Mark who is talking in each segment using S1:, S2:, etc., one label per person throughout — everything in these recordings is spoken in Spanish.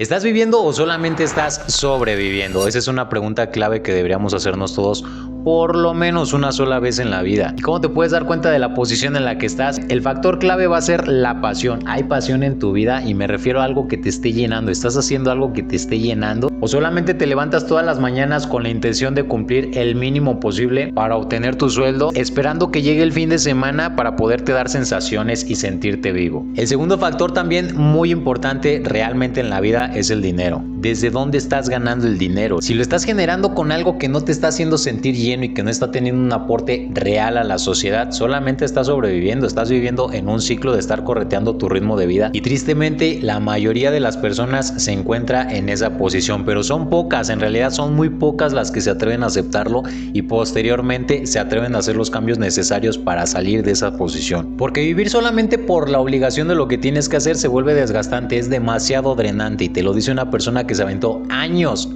S1: ¿Estás viviendo o solamente estás sobreviviendo? Esa es una pregunta clave que deberíamos hacernos todos por lo menos una sola vez en la vida. ¿Y cómo te puedes dar cuenta de la posición en la que estás? El factor clave va a ser la pasión. ¿Hay pasión en tu vida? Y me refiero a algo que te esté llenando. ¿Estás haciendo algo que te esté llenando? ¿O solamente te levantas todas las mañanas con la intención de cumplir el mínimo posible para obtener tu sueldo, esperando que llegue el fin de semana para poderte dar sensaciones y sentirte vivo? El segundo factor también muy importante realmente en la vida es el dinero. ¿Desde dónde estás ganando el dinero? Si lo estás generando con algo que no te está haciendo sentir lleno y que no está teniendo un aporte real a la sociedad, solamente estás sobreviviendo, estás viviendo en un ciclo de estar correteando tu ritmo de vida, y tristemente la mayoría de las personas se encuentra en esa posición, pero son pocas, en realidad son muy pocas las que se atreven a aceptarlo y posteriormente se atreven a hacer los cambios necesarios para salir de esa posición, porque vivir solamente por la obligación de lo que tienes que hacer se vuelve desgastante, es demasiado drenante, y te lo dice una persona que se aventó años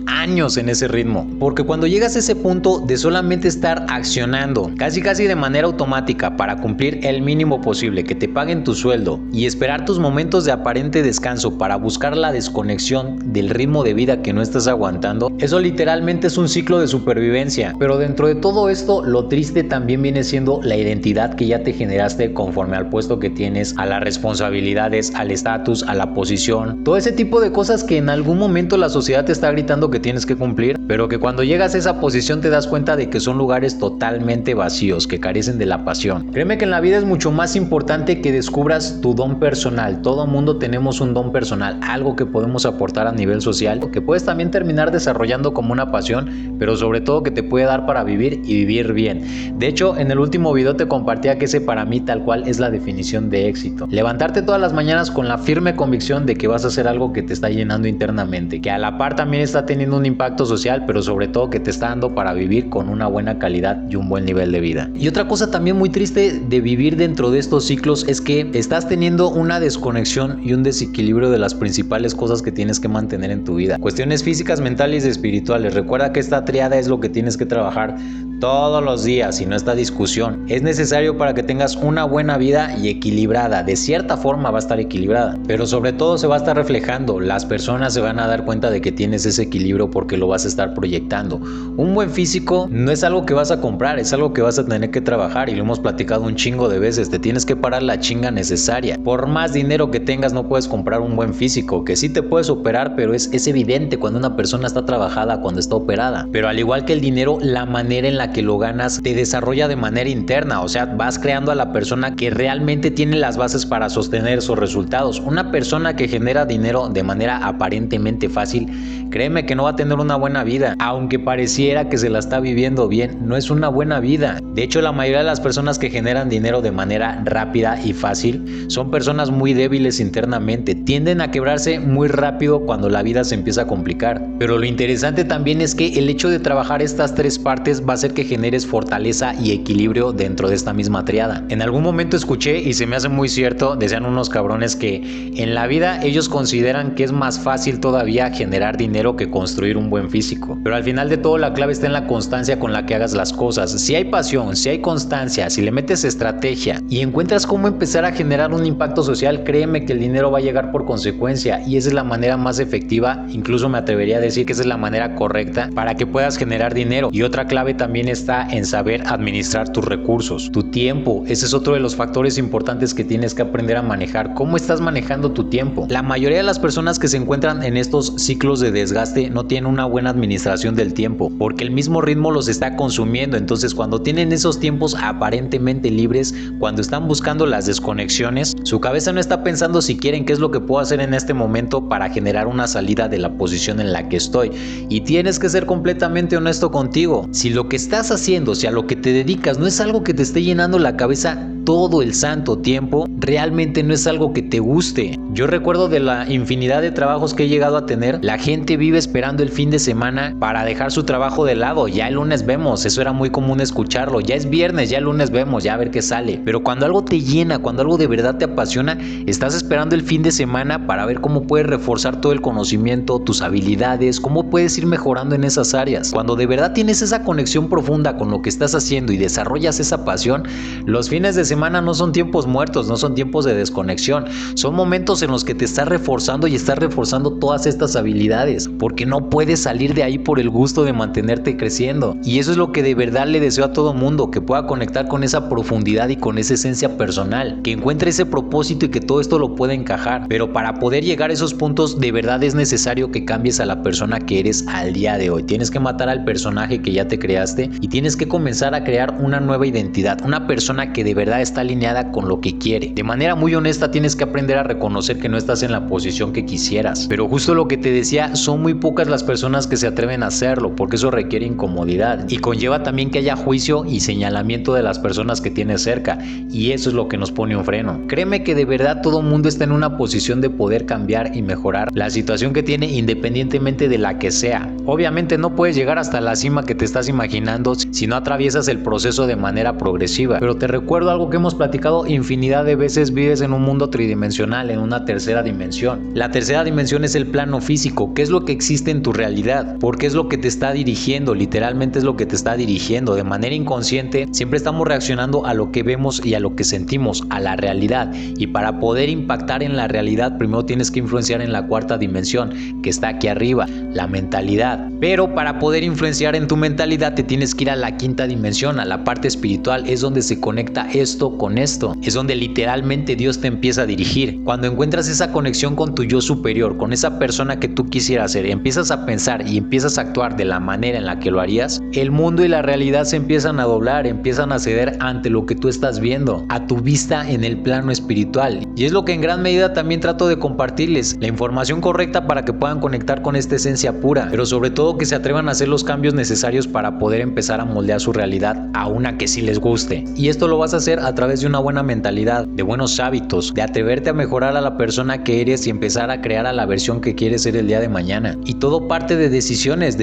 S1: en ese ritmo, porque cuando llegas a ese punto de solamente estar accionando casi de manera automática para cumplir el mínimo posible, que te paguen tu sueldo y esperar tus momentos de aparente descanso para buscar la desconexión del ritmo de vida que no estás aguantando, eso literalmente es un ciclo de supervivencia. Pero dentro de todo esto, lo triste también viene siendo la identidad que ya te generaste conforme al puesto que tienes, a las responsabilidades, al estatus, a la posición, todo ese tipo de cosas que en algún momento la sociedad te está gritando que tienes que cumplir, pero que cuando llegas a esa posición te das cuenta de que son lugares totalmente vacíos, que carecen de la pasión. Créeme que en la vida es mucho más importante que descubras tu don personal. Todo mundo tenemos un don personal, algo que podemos aportar a nivel social, que puedes también terminar desarrollando como una pasión, pero sobre todo que te puede dar para vivir y vivir bien. De hecho, en el último video te compartía que ese para mí tal cual es la definición de éxito. Levantarte todas las mañanas con la firme convicción de que vas a hacer algo que te está llenando internamente, que a la par también está teniendo un impacto social, pero sobre todo que te está dando para vivir con una buena calidad y un buen nivel de vida. Y otra cosa también muy triste de vivir dentro de estos ciclos es que estás teniendo una desconexión y un desequilibrio de las principales cosas que tienes que mantener en tu vida. Cuestiones físicas, mentales y espirituales. Recuerda que esta triada es lo que tienes que trabajar todos los días y no esta discusión. Es necesario para que tengas una buena vida y equilibrada. De cierta forma va a estar equilibrada, pero sobre todo se va a estar reflejando. Las personas se van a dar cuenta de que tienes ese equilibrio porque lo vas a estar proyectando. Un buen físico no es algo que vas a comprar, es algo que vas a tener que trabajar, y lo hemos platicado un chingo de veces. Te tienes que parar la chinga necesaria. Por más dinero que tengas no puedes comprar un buen físico, que sí te puedes operar, pero es evidente cuando una persona está trabajada, cuando está operada. Pero al igual que el dinero, la manera en la que lo ganas te desarrolla de manera interna, o sea, vas creando a la persona que realmente tiene las bases para sostener esos resultados. Una persona que genera dinero de manera aparentemente fácil, créeme que no va a tener una buena vida, aunque pareciera que se la está viviendo bien, no es una buena vida. De hecho, la mayoría de las personas que generan dinero de manera rápida y fácil son personas muy débiles internamente, tienden a quebrarse muy rápido cuando la vida se empieza a complicar. Pero lo interesante también es que el hecho de trabajar estas tres partes va a hacer que generes fortaleza y equilibrio dentro de esta misma triada. En algún momento escuché, y se me hace muy cierto, decían unos cabrones que en la vida ellos consideran que es más fácil todavía generar dinero que construir un buen físico. Pero al final de todo la clave está en la constancia con la que hagas las cosas. Si hay pasión, si hay constancia, si le metes estrategia y encuentras cómo empezar a generar un impacto social, créeme que el dinero va a llegar por consecuencia, y esa es la manera más efectiva, incluso me atrevería a decir que esa es la manera correcta para que puedas generar dinero. Y otra clave también está en saber administrar tus recursos, tu tiempo. Ese es otro de los factores importantes que tienes que aprender a manejar. ¿Cómo estás manejando tu tiempo? La mayoría de las personas que se encuentran en estos ciclos de desgaste no tienen una buena administración del tiempo, porque el mismo ritmo los está consumiendo. Entonces, cuando tienen esos tiempos aparentemente libres, cuando están buscando las desconexiones, su cabeza no está pensando si quieren qué es lo que puedo hacer en este momento para generar una salida de la posición en la que estoy. Y tienes que ser completamente honesto contigo. Si lo que estás haciendo, si a lo que te dedicas no es algo que te esté llenando la cabeza todo el santo tiempo, realmente no es algo que te guste. Yo recuerdo de la infinidad de trabajos que he llegado a tener, la gente vive esperando el fin de semana para dejar su trabajo de lado. Ya el lunes vemos, eso era muy común escucharlo. Ya es viernes, ya el lunes vemos, ya a ver qué sale. Pero cuando algo te llena, cuando algo de verdad te apasiona, estás esperando el fin de semana para ver cómo puedes reforzar todo el conocimiento, tus habilidades, cómo puedes ir mejorando en esas áreas. Cuando de verdad tienes esa conexión profunda con lo que estás haciendo y desarrollas esa pasión, los fines de semana semana no son tiempos muertos, no son tiempos de desconexión, son momentos en los que te estás reforzando y estás reforzando todas estas habilidades, porque no puedes salir de ahí por el gusto de mantenerte creciendo. Y eso es lo que de verdad le deseo a todo mundo, que pueda conectar con esa profundidad y con esa esencia personal, que encuentre ese propósito y que todo esto lo pueda encajar. Pero para poder llegar a esos puntos, de verdad es necesario que cambies a la persona que eres al día de hoy. Tienes que matar al personaje que ya te creaste y tienes que comenzar a crear una nueva identidad, una persona que de verdad está alineada con lo que quiere. De manera muy honesta tienes que aprender a reconocer que no estás en la posición que quisieras. Pero justo lo que te decía, son muy pocas las personas que se atreven a hacerlo, porque eso requiere incomodidad y conlleva también que haya juicio y señalamiento de las personas que tienes cerca, y eso es lo que nos pone un freno. Créeme que de verdad todo mundo está en una posición de poder cambiar y mejorar la situación que tiene, independientemente de la que sea. Obviamente no puedes llegar hasta la cima que te estás imaginando si no atraviesas el proceso de manera progresiva, pero te recuerdo algo que hemos platicado infinidad de veces: vives en un mundo tridimensional, en una tercera dimensión. La tercera dimensión es el plano físico, que es lo que existe en tu realidad, porque es lo que te está dirigiendo, literalmente es lo que te está dirigiendo. De manera inconsciente siempre estamos reaccionando a lo que vemos y a lo que sentimos, a la realidad, y para poder impactar en la realidad primero tienes que influenciar en la cuarta dimensión, que está aquí arriba, la mentalidad. Pero para poder influenciar en tu mentalidad te tienes que ir a la quinta dimensión, a la parte espiritual. Es donde se conecta esto con esto, es donde literalmente Dios te empieza a dirigir. Cuando encuentras esa conexión con tu yo superior, con esa persona que tú quisieras ser, empiezas a pensar y empiezas a actuar de la manera en la que lo harías, el mundo y la realidad se empiezan a doblar, empiezan a ceder ante lo que tú estás viendo, a tu vista en el plano espiritual. Y es lo que en gran medida también trato de compartirles, la información correcta para que puedan conectar con esta esencia pura, pero sobre todo que se atrevan a hacer los cambios necesarios para poder empezar a moldear su realidad a una que sí les guste. Y esto lo vas a hacer a través de una buena mentalidad, de buenos hábitos, de atreverte a mejorar a la persona que eres y empezar a crear a la versión que quieres ser el día de mañana. Y todo parte de decisiones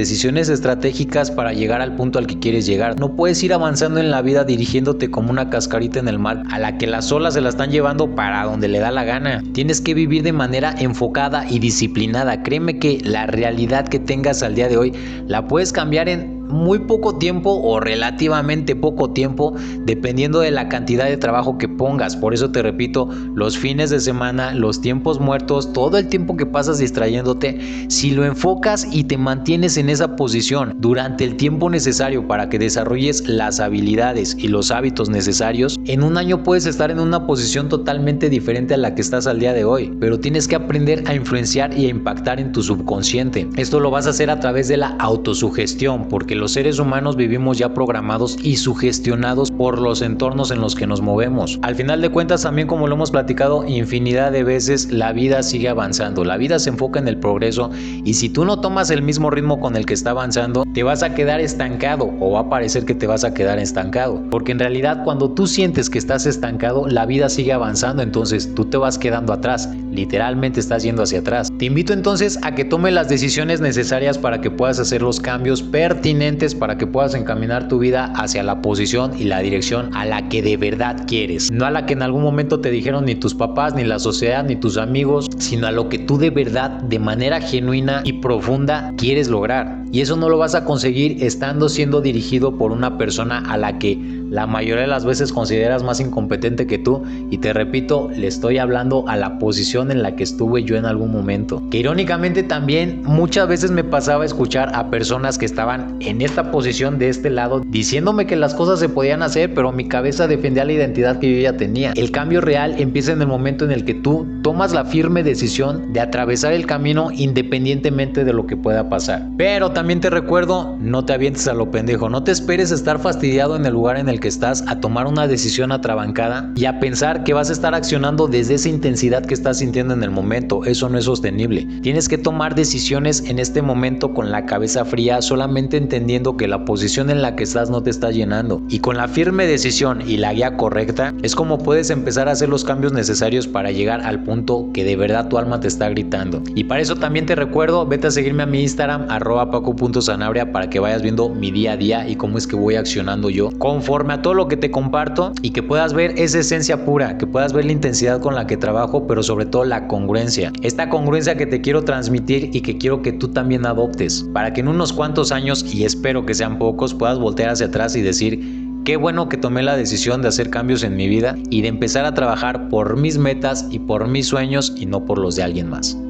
S1: estratégicas para llegar al punto al que quieres llegar. No puedes ir avanzando en la vida dirigiéndote como una cascarita en el mar a la que las olas se la están llevando para donde le da la gana. Tienes que vivir de manera enfocada y disciplinada. Créeme que la realidad que tengas al día de hoy la puedes cambiar en muy poco tiempo o relativamente poco tiempo, dependiendo de la cantidad de trabajo que pongas. Por eso te repito, los fines de semana, los tiempos muertos, todo el tiempo que pasas distrayéndote, si lo enfocas y te mantienes en esa posición durante el tiempo necesario para que desarrolles las habilidades y los hábitos necesarios, en un año puedes estar en una posición totalmente diferente a la que estás al día de hoy. Pero tienes que aprender a influenciar y a impactar en tu subconsciente. Esto lo vas a hacer a través de la autosugestión, porque los seres humanos vivimos ya programados y sugestionados por los entornos en los que nos movemos. Al final de cuentas, también como lo hemos platicado infinidad de veces, la vida sigue avanzando, la vida se enfoca en el progreso, y si tú no tomas el mismo ritmo con el que está avanzando, te vas a quedar estancado, o va a parecer que te vas a quedar estancado, porque en realidad cuando tú sientes que estás estancado, la vida sigue avanzando, entonces tú te vas quedando atrás, literalmente estás yendo hacia atrás. Te invito entonces a que tomes las decisiones necesarias para que puedas hacer los cambios pertinentes, para que puedas encaminar tu vida hacia la posición y la dirección a la que de verdad quieres, no a la que en algún momento te dijeron ni tus papás, ni la sociedad, ni tus amigos, sino a lo que tú de verdad, de manera genuina y profunda quieres lograr. Y eso no lo vas a conseguir estando siendo dirigido por una persona a la que la mayoría de las veces consideras más incompetente que tú. Y te repito, le estoy hablando a la posición en la que estuve yo en algún momento, que irónicamente también muchas veces me pasaba a escuchar a personas que estaban en esta posición de este lado diciéndome que las cosas se podían hacer, pero mi cabeza defendía la identidad que yo ya tenía. El cambio real empieza en el momento en el que tú tomas la firme decisión de atravesar el camino independientemente de lo que pueda pasar. Pero también te recuerdo, no te avientes a lo pendejo, no te esperes estar fastidiado en el lugar en el que estás a tomar una decisión atrabancada y a pensar que vas a estar accionando desde esa intensidad que estás sintiendo en el momento. Eso no es sostenible. Tienes que tomar decisiones en este momento con la cabeza fría, solamente entendiendo que la posición en la que estás no te está llenando, y con la firme decisión y la guía correcta es como puedes empezar a hacer los cambios necesarios para llegar al punto que de verdad tu alma te está gritando. Y para eso también te recuerdo, vete a seguirme a mi Instagram @paco.sanabria para que vayas viendo mi día a día y cómo es que voy accionando yo conforme a todo lo que te comparto, y que puedas ver esa esencia pura, que puedas ver la intensidad con la que trabajo, pero sobre todo la congruencia, esta congruencia que te quiero transmitir y que quiero que tú también adoptes, para que en unos cuantos años, y espero que sean pocos, puedas voltear hacia atrás y decir: Qué bueno que tomé la decisión de hacer cambios en mi vida y de empezar a trabajar por mis metas y por mis sueños y no por los de alguien más.